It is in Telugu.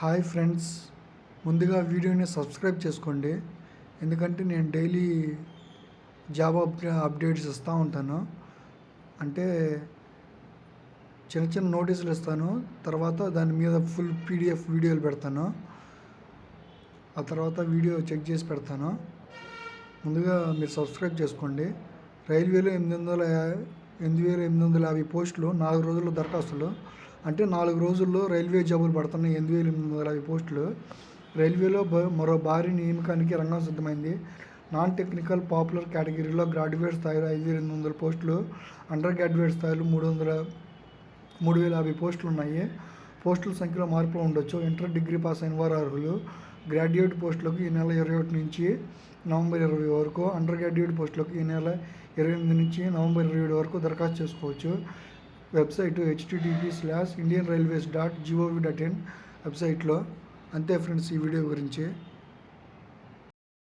హాయ్ ఫ్రెండ్స్, ముందుగా వీడియోని సబ్స్క్రైబ్ చేసుకోండి. ఎందుకంటే నేను డైలీ జాబ్ అప్డేట్స్ ఇస్తూ ఉంటాను. అంటే చిన్న చిన్న నోటీసులు ఇస్తాను, తర్వాత దాని మీద ఫుల్ పీడిఎఫ్ వీడియోలు పెడతాను. ఆ తర్వాత వీడియో చెక్ చేసి పెడతాను. ముందుగా మీరు సబ్స్క్రైబ్ చేసుకోండి. రైల్వేలో 8,850 పోస్టులు, 4 రోజుల్లో దరఖాస్తులు. అంటే 4 రోజుల్లో రైల్వే జాబులు పడుతున్నాయి. 8,850 పోస్టులు. రైల్వేలో మరో భారీ నియామకానికి రంగం సిద్ధమైంది. నాన్ టెక్నికల్ పాపులర్ కేటగిరీలో గ్రాడ్యుయేట్ స్థాయిలో 5,800 పోస్టులు, అండర్ గ్రాడ్యుయేట్ స్థాయిలో 3,050 పోస్టులు ఉన్నాయి. పోస్టుల సంఖ్యలో మార్పులు ఉండొచ్చు. ఇంటర్ డిగ్రీ పాస్ అయిన వారు అర్హులు. గ్రాడ్యుయేట్ పోస్టులకు ఈ నెల 21 నుంచి నవంబర్ 20 వరకు, అండర్ గ్రాడ్యుయేట్ పోస్టులకు ఈ నెల 28 నుంచి నవంబర్ 27 వరకు దరఖాస్తు చేసుకోవచ్చు. వెబ్సైటు http:/indianrailways.gov.in వెబ్సైట్లో. అంతే ఫ్రెండ్స్, ఈ వీడియో గురించి.